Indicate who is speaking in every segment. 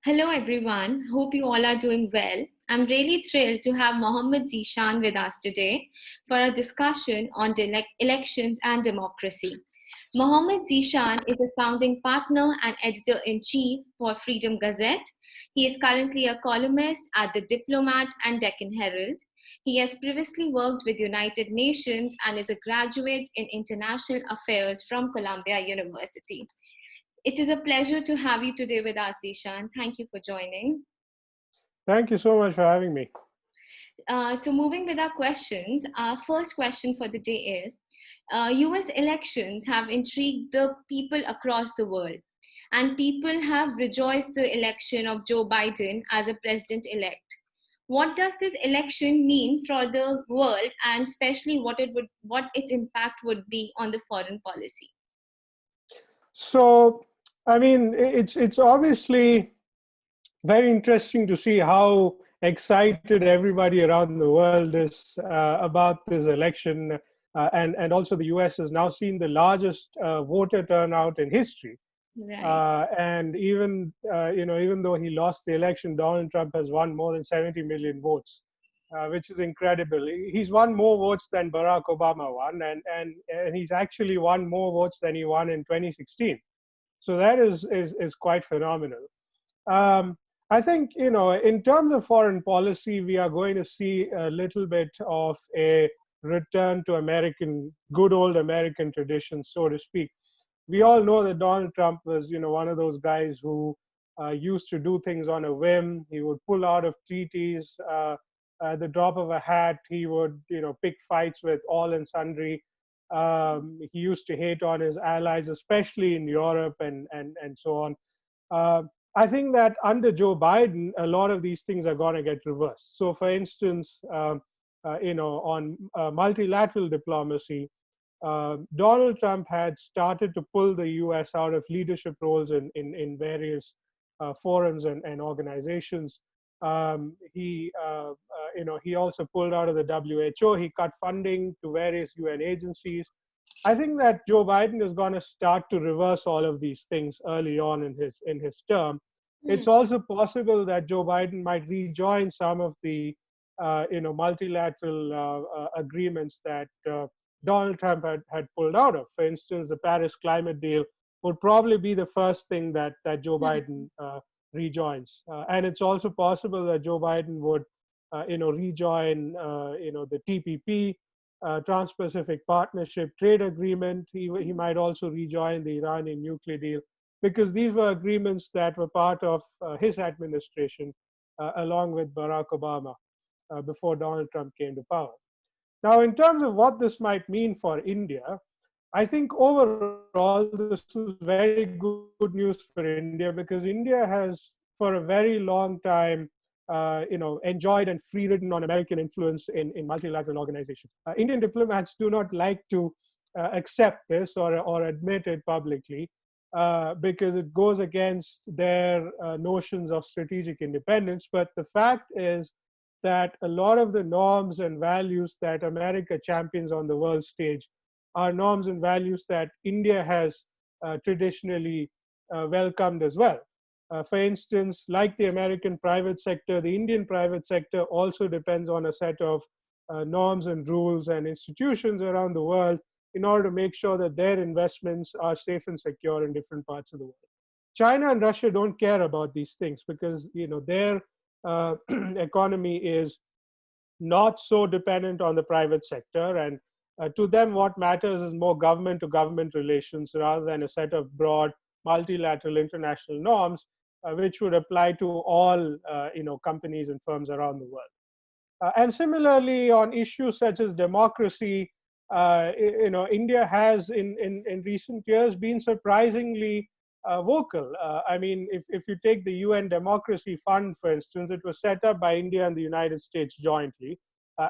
Speaker 1: Hello, everyone. Hope you all are doing well. I'm really thrilled to have Mohamed Zeeshan with us today for a discussion on elections and democracy. Mohamed Zeeshan is a founding partner and editor in chief for Freedom Gazette. He is currently a columnist at The Diplomat and Deccan Herald. He has previously worked with United Nations and is a graduate in international affairs from Columbia University. It is a pleasure to have you today with us, Zeeshan. Thank you for joining.
Speaker 2: Thank you so much for having me.
Speaker 1: So moving with our questions, our first question for the day is, US elections have intrigued the people across the world, and people have rejoiced the election of Joe Biden as a president-elect. What does this election mean for the world, and especially what its impact would be on the foreign policy?
Speaker 2: So, I mean, it's obviously very interesting to see how excited everybody around the world is about this election, and also the U.S. has now seen the largest voter turnout in history.
Speaker 1: Right.
Speaker 2: And even though he lost the election, Donald Trump has won more than 70 million votes, which is incredible. He's won more votes than Barack Obama won, and he's actually won more votes than he won in 2016. So that is quite phenomenal. Um, I think, in terms of foreign policy, we are going to see a little bit of a return to good old American traditions, so to speak. We all know that Donald Trump was, one of those guys who used to do things on a whim. He would pull out of treaties at the drop of a hat. He would, pick fights with all and sundry. He used to hate on his allies, especially in Europe and so on. I think that under Joe Biden, a lot of these things are going to get reversed. So, for instance, on multilateral diplomacy, Donald Trump had started to pull the U.S. out of leadership roles in various forums and organizations. He also pulled out of the WHO. He cut funding to various UN agencies. I think that Joe Biden is going to start to reverse all of these things early on in his term. It's also possible that Joe Biden might rejoin some of the multilateral agreements that Donald Trump had pulled out of. For instance, the Paris climate deal would probably be the first thing that Joe Biden rejoins. And it's also possible that Joe Biden would rejoin the TPP, Trans-Pacific Partnership Trade Agreement. He might also rejoin the Iranian nuclear deal, because these were agreements that were part of his administration along with Barack Obama before Donald Trump came to power. Now, in terms of what this might mean for India, I think overall this is very good news for India, because India has, for a very long time, enjoyed and free-ridden on American influence in multilateral organizations. Indian diplomats do not like to accept this or admit it publicly, because it goes against their notions of strategic independence. But the fact is that a lot of the norms and values that America champions on the world stage are norms and values that India has traditionally welcomed as well. For instance, like the American private sector, the Indian private sector also depends on a set of norms and rules and institutions around the world in order to make sure that their investments are safe and secure in different parts of the world. China and Russia don't care about these things, because their economy is not so dependent on the private sector, and to them what matters is more government to government relations rather than a set of broad multilateral international norms which would apply to all companies and firms around the world. And similarly, on issues such as democracy, India has in recent years been surprisingly vocal. I mean, if you take the UN Democracy Fund, for instance, it was set up by India and the United States jointly.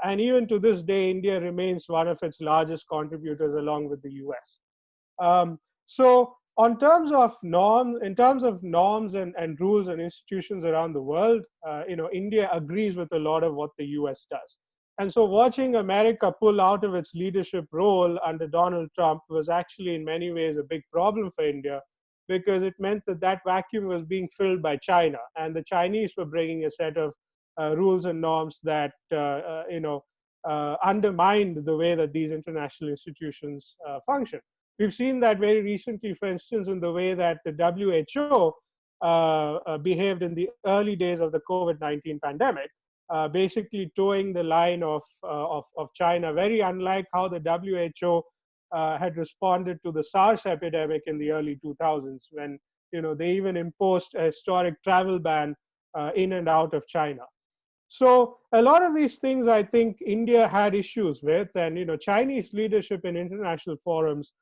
Speaker 2: And even to this day, India remains one of its largest contributors along with the US. So in terms of norms and rules and institutions around the world, India agrees with a lot of what the US does. And so watching America pull out of its leadership role under Donald Trump was actually in many ways a big problem for India, because it meant that that vacuum was being filled by China, and the Chinese were bringing a set of rules and norms that undermined the way that these international institutions function. We've seen that very recently, for instance, in the way that the WHO behaved in the early days of the COVID-19 pandemic, basically towing the line of China, very unlike how the WHO had responded to the SARS epidemic in the early 2000s, when they even imposed a historic travel ban in and out of China. So a lot of these things, I think, India had issues with, and Chinese leadership in international forums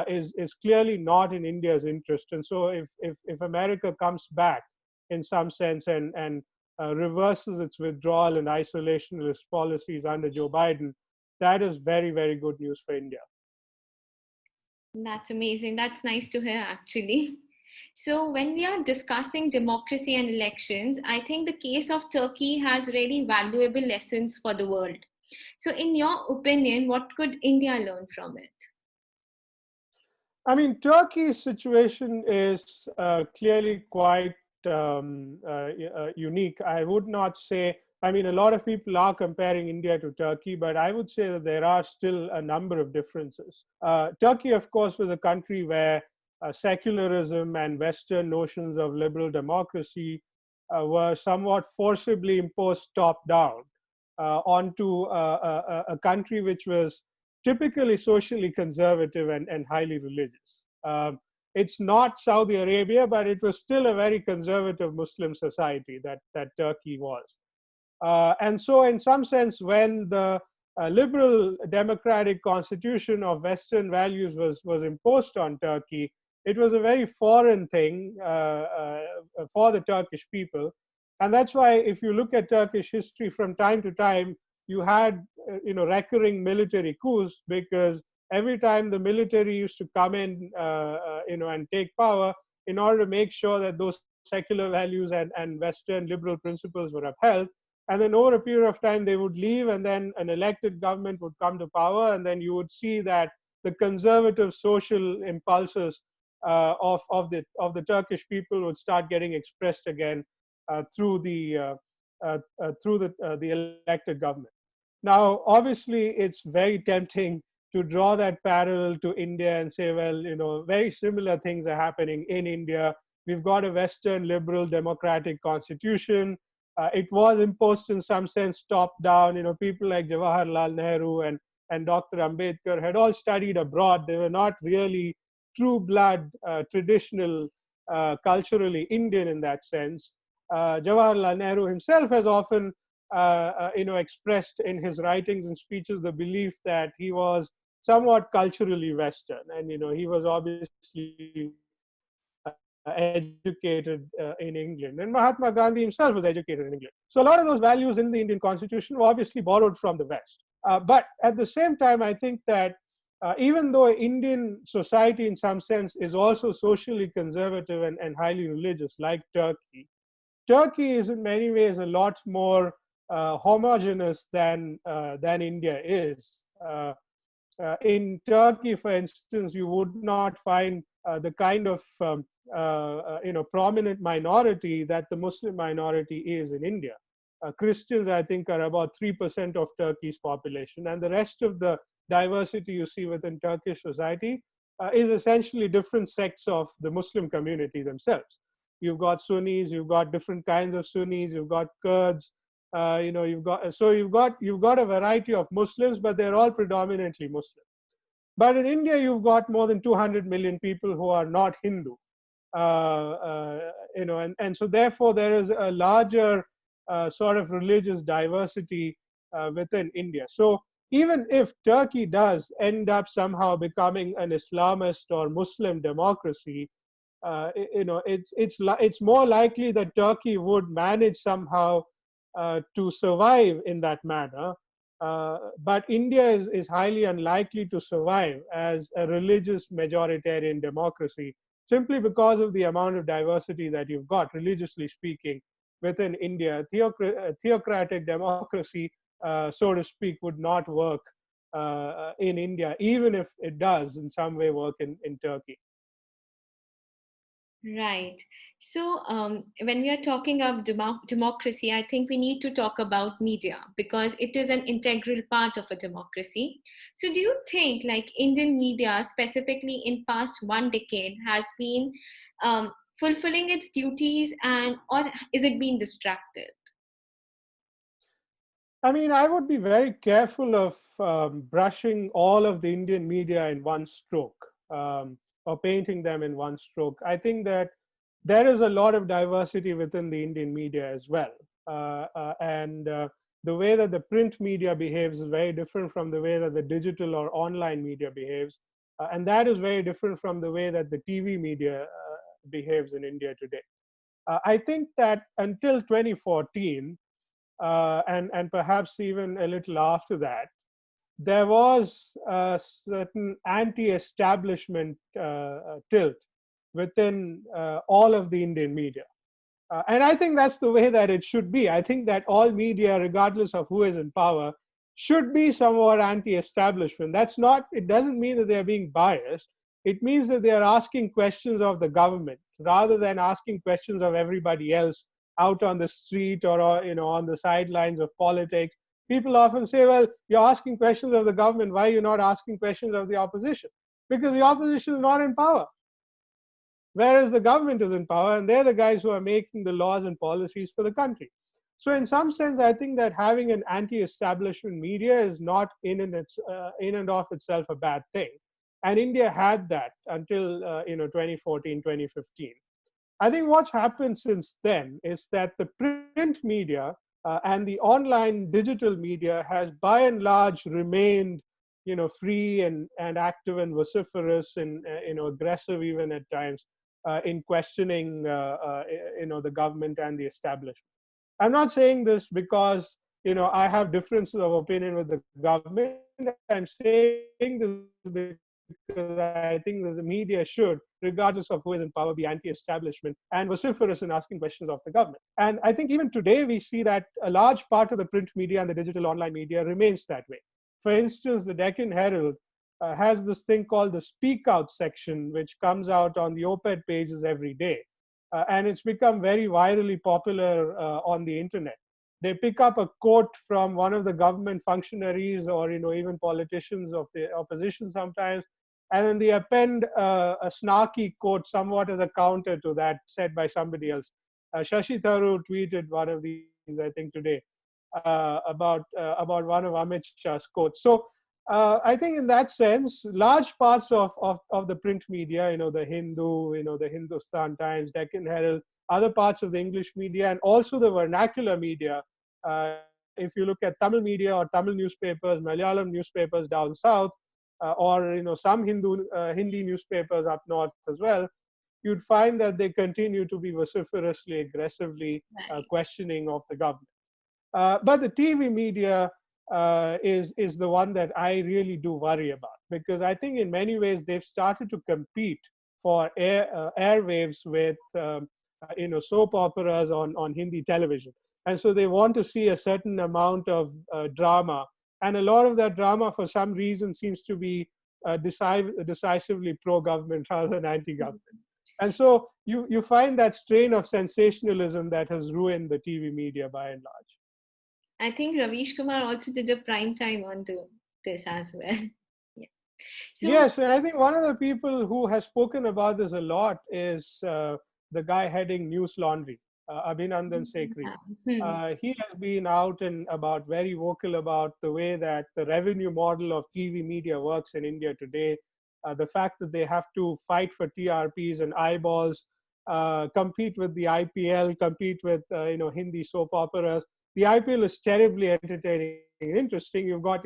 Speaker 2: is clearly not in India's interest. And so if America comes back in some sense and reverses its withdrawal and isolationist policies under Joe Biden, that is very, very good news for India.
Speaker 1: That's amazing. That's nice to hear, actually. So, when we are discussing democracy and elections, I think the case of Turkey has really valuable lessons for the world. So, in your opinion, what could India learn from it?
Speaker 2: I mean, Turkey's situation is clearly quite unique. I would not say, I mean, a lot of people are comparing India to Turkey, but I would say that there are still a number of differences. Turkey, of course, was a country where secularism and Western notions of liberal democracy were somewhat forcibly imposed top down onto a country which was typically socially conservative and highly religious. It's not Saudi Arabia, but it was still a very conservative Muslim society that Turkey was. And so, in some sense, when the liberal democratic constitution of Western values was imposed on Turkey, it was a very foreign thing for the Turkish people. And that's why, if you look at Turkish history from time to time, you had recurring military coups, because every time the military used to come in and take power, in order to make sure that those secular values and Western liberal principles were upheld. And then over a period of time, they would leave, and then an elected government would come to power, and then you would see that the conservative social impulses of the Turkish people would start getting expressed again through the elected government. Now, obviously, it's very tempting to draw that parallel to India and say, well, very similar things are happening in India. We've got a Western liberal democratic constitution. It was imposed in some sense top down. People like Jawaharlal Nehru and Dr. Ambedkar had all studied abroad. They were not really true blood, traditional, culturally Indian in that sense. Jawaharlal Nehru himself has often expressed in his writings and speeches the belief that he was somewhat culturally Western, and he was obviously educated in England, and Mahatma Gandhi himself was educated in England. So a lot of those values in the Indian Constitution were obviously borrowed from the West. But at the same time, I think that even though Indian society in some sense is also socially conservative and highly religious, like Turkey, Turkey is in many ways a lot more homogeneous than India is. In Turkey, for instance, you would not find the kind of prominent minority that the Muslim minority is in India. Christians, I think, are about 3% of Turkey's population, and the rest of the diversity you see within Turkish society is essentially different sects of the Muslim community themselves. You've got Sunnis, you've got different kinds of Sunnis, you've got Kurds, you've got a variety of Muslims, but they're all predominantly Muslim. But in India, you've got more than 200 million people who are not Hindu, and so therefore there is a larger sort of religious diversity within India. So even if Turkey does end up somehow becoming an Islamist or Muslim democracy, it's more likely that Turkey would manage somehow to survive in that manner. But India is highly unlikely to survive as a religious majoritarian democracy, simply because of the amount of diversity that you've got, religiously speaking, within India. Theocratic democracy, so to speak, would not work in India, even if it does in some way work in Turkey.
Speaker 1: Right. So, when we are talking of democracy, I think we need to talk about media because it is an integral part of a democracy. So, do you think, like Indian media, specifically in past 1 decade, has been fulfilling its duties, and or is it being distracted?
Speaker 2: I mean, I would be very careful of brushing all of the Indian media in one stroke, or painting them in one stroke. I think that there is a lot of diversity within the Indian media as well. And the way that the print media behaves is very different from the way that the digital or online media behaves. And that is very different from the way that the TV media behaves in India today. I think that until 2014, and perhaps even a little after that, there was a certain anti-establishment tilt within all of the Indian media. And I think that's the way that it should be. I think that all media, regardless of who is in power, should be somewhat anti-establishment. That's not, it doesn't mean that they're being biased. It means that they are asking questions of the government rather than asking questions of everybody else out on the street, or on the sidelines of politics. People often say, well, you're asking questions of the government. Why are you not asking questions of the opposition? Because the opposition is not in power, whereas the government is in power and they're the guys who are making the laws and policies for the country. So in some sense, I think that having an anti-establishment media is not in and of itself a bad thing. And India had that until 2014, 2015. I think what's happened since then is that the print media and the online digital media has by and large remained free and active and vociferous and aggressive even at times in questioning the government and the establishment. I'm not saying this because I have differences of opinion with the government. I'm saying this because I think that the media should, regardless of who is in power, be anti-establishment and vociferous in asking questions of the government. And I think even today we see that a large part of the print media and the digital online media remains that way. For instance, the Deccan Herald has this thing called the Speak Out section, which comes out on the op-ed pages every day. And it's become very virally popular on the internet. They pick up a quote from one of the government functionaries or even politicians of the opposition sometimes, and then they append a snarky quote somewhat as a counter to that said by somebody else. Shashi Tharoor tweeted one of these, I think, today about one of Amit Shah's quotes. So I think in that sense, large parts of the print media, the Hindu, the Hindustan Times, Deccan Herald, other parts of the English media, and also the vernacular media. If you look at Tamil media or Tamil newspapers, Malayalam newspapers down south, or some Hindi newspapers up north as well, you'd find that they continue to be vociferously, aggressively
Speaker 1: Right.
Speaker 2: questioning of the government. But the TV media is the one that I really do worry about, because I think in many ways they've started to compete for airwaves with soap operas on Hindi television, and so they want to see a certain amount of drama, and a lot of that drama for some reason seems to be decisively pro-government rather than anti-government. And so you find that strain of sensationalism that has ruined the TV media by and large.
Speaker 1: I think Ravish Kumar also did a prime time on this as well. Yeah. So,
Speaker 2: Yes, and I think one of the people who has spoken about this a lot is the guy heading News Laundry, Abhinandan Sekri.
Speaker 1: yeah. Hmm.
Speaker 2: He has been out and about, very vocal about the way that the revenue model of TV media works in India today. The fact that they have to fight for TRPs and eyeballs, compete with the IPL, compete with Hindi soap operas. The IPL is terribly entertaining and interesting. You've got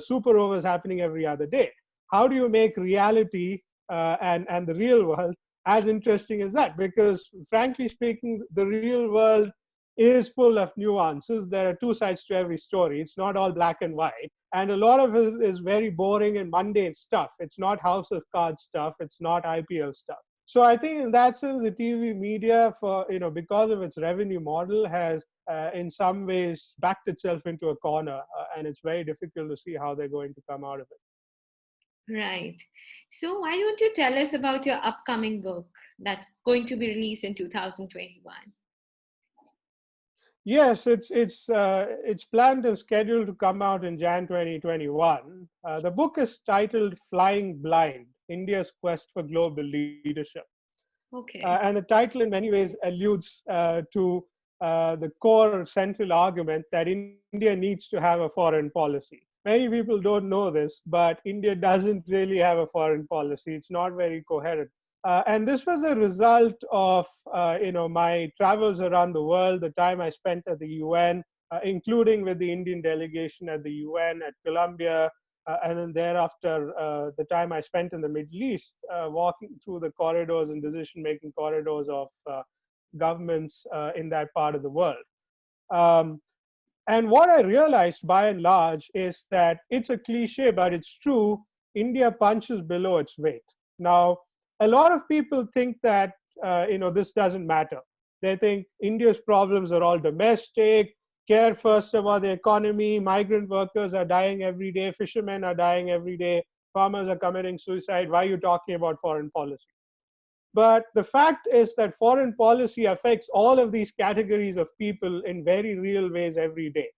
Speaker 2: super overs happening every other day. How do you make reality and the real world as interesting as that? Because frankly speaking, the real world is full of nuances. There are two sides to every story. It's not all black and white. And a lot of it is very boring and mundane stuff. It's not House of Cards stuff. It's not IPL stuff. So I think in that sense, the TV media, because of its revenue model, has in some ways backed itself into a corner, and it's very difficult to see how they're going to come out of it.
Speaker 1: Right. So, why don't you tell us about your upcoming book that's going to be released in 2021?
Speaker 2: Yes, it's planned and scheduled to come out in Jan 2021. The book is titled "Flying Blind: India's Quest for Global Leadership." And
Speaker 1: Okay.
Speaker 2: the title, in many ways, alludes to the core central argument that India needs to have a foreign policy. Many people don't know this, but India doesn't really have a foreign policy. It's not very coherent. And this was a result of my travels around the world, the time I spent at the UN, including with the Indian delegation at the UN at Colombia, and then thereafter, the time I spent in the Middle East, walking through the corridors and decision-making corridors of governments in that part of the world. Um, and what I realized by and large is that it's a cliche, but it's true. India punches below its weight. Now, a lot of people think that this doesn't matter. They think India's problems are all domestic. Care first about the economy. Migrant workers are dying every day. Fishermen are dying every day. Farmers are committing suicide. Why are you talking about foreign policy? But the fact is that foreign policy affects all of these categories of people in very real ways every day,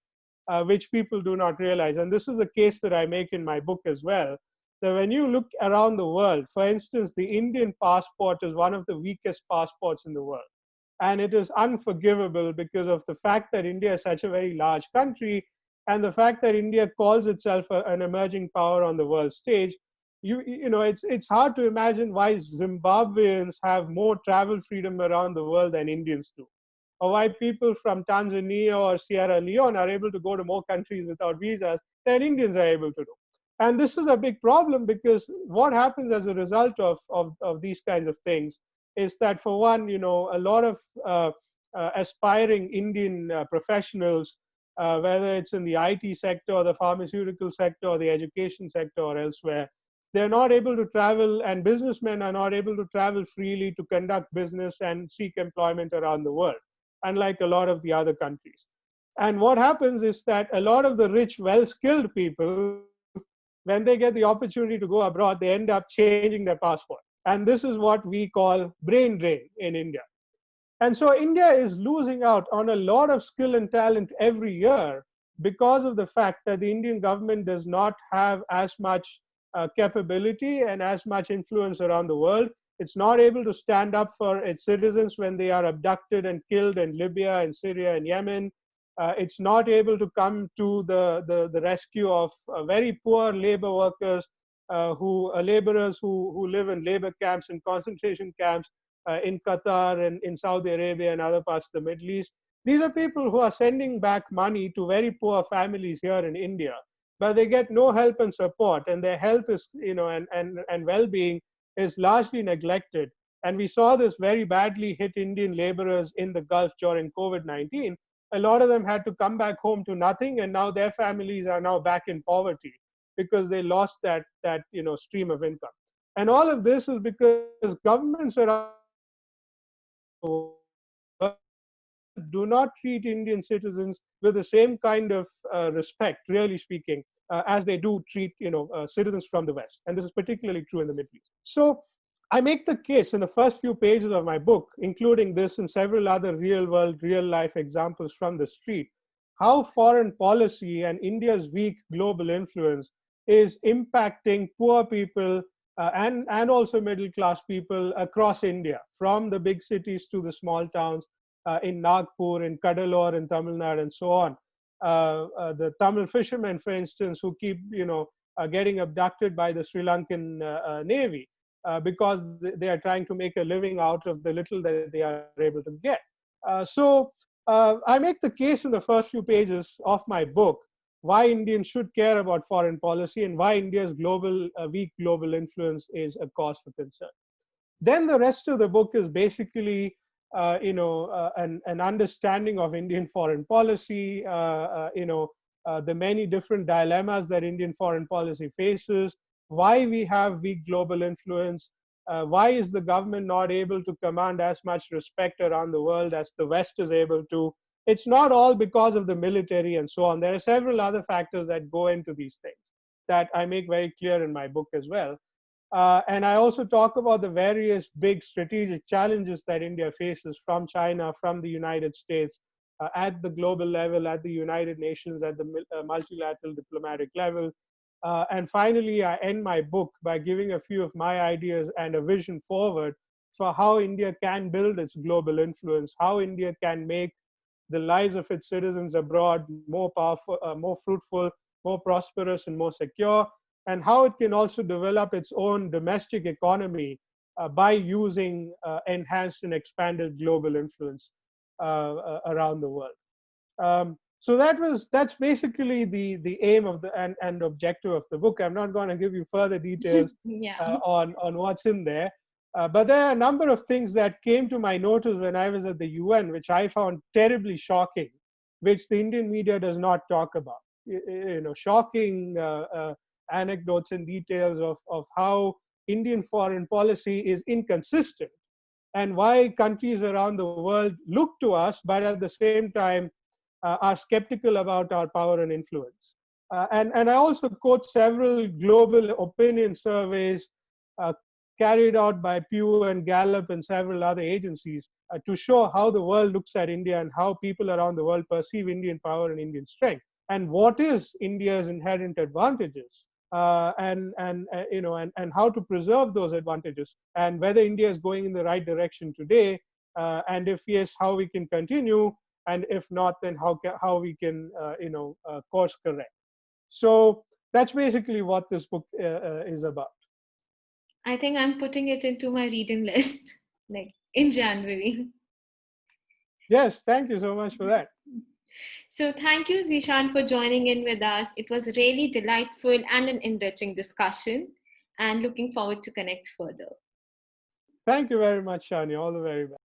Speaker 2: which people do not realize. And this is the case that I make in my book as well. That when you look around the world, for instance, the Indian passport is one of the weakest passports in the world. And it is unforgivable because of the fact that India is such a very large country and the fact that India calls itself an emerging power on the world stage. It's hard to imagine why Zimbabweans have more travel freedom around the world than Indians do, or why people from Tanzania or Sierra Leone are able to go to more countries without visas than Indians are able to do. And this is a big problem because what happens as a result of these kinds of things is that, for one, a lot of aspiring Indian professionals, whether it's in the IT sector or the pharmaceutical sector or the education sector or elsewhere, they're not able to travel, and businessmen are not able to travel freely to conduct business and seek employment around the world, unlike a lot of the other countries. And what happens is that a lot of the rich, well skilled people, when they get the opportunity to go abroad, they end up changing their passport. And this is what we call brain drain in India. And so India is losing out on a lot of skill and talent every year because of the fact that the Indian government does not have as much capability and as much influence around the world. It's not able to stand up for its citizens when they are abducted and killed in Libya and Syria and Yemen. It's not able to come to the rescue of very poor labor workers, laborers who live in labor camps and concentration camps in Qatar and in Saudi Arabia and other parts of the Middle East. These are people who are sending back money to very poor families here in India, but they get no help and support, and their health is, and well-being is largely neglected. And we saw this very badly hit Indian laborers in the Gulf during COVID-19. A lot of them had to come back home to nothing, and now their families are now back in poverty because they lost that stream of income. And all of this is because governments around the world do not treat Indian citizens with the same kind of respect, really speaking, as they do treat citizens from the West. And this is particularly true in the Middle East. So I make the case in the first few pages of my book, including this and several other real world, real life examples from the street, how foreign policy and India's weak global influence is impacting poor people and also middle class people across India, from the big cities to the small towns in Nagpur, in Cuddalore, in Tamil Nadu, and so on. The Tamil fishermen, for instance, who keep getting abducted by the Sri Lankan Navy because they are trying to make a living out of the little that they are able to get. So I make the case in the first few pages of my book why Indians should care about foreign policy and why India's weak global influence is a cause for concern. Then the rest of the book is basically an understanding of Indian foreign policy, the many different dilemmas that Indian foreign policy faces, why we have weak global influence, why is the government not able to command as much respect around the world as the West is able to. It's not all because of the military and so on. There are several other factors that go into these things. that I make very clear in my book as well. And I also talk about the various big strategic challenges that India faces from China, from the United States, at the global level, at the United Nations, at the multilateral diplomatic level. And finally, I end my book by giving a few of my ideas and a vision forward for how India can build its global influence, how India can make the lives of its citizens abroad more powerful, more fruitful, more prosperous, and more secure, and how it can also develop its own domestic economy by using enhanced and expanded global influence around the world. So that's basically the aim of the and objective of the book. I'm not going to give you further details
Speaker 1: Yeah.
Speaker 2: on what's in there, but there are a number of things that came to my notice when I was at the UN, which I found terribly shocking, which the Indian media does not talk about. Shocking anecdotes and details of how Indian foreign policy is inconsistent and why countries around the world look to us, but at the same time are skeptical about our power and influence. And I also quote several global opinion surveys carried out by Pew and Gallup and several other agencies to show how the world looks at India and how people around the world perceive Indian power and Indian strength, and what is India's inherent advantages, and how to preserve those advantages, and whether India is going in the right direction today, and if yes, how we can continue, and if not, then how we can course correct. So that's basically what this book is about.
Speaker 1: I think I'm putting it into my reading list, like in January.
Speaker 2: Yes, thank you so much for that.
Speaker 1: So thank you, Zeeshan, for joining in with us. It was really delightful and an enriching discussion, and looking forward to connect further.
Speaker 2: Thank you very much, Shani. All the very best.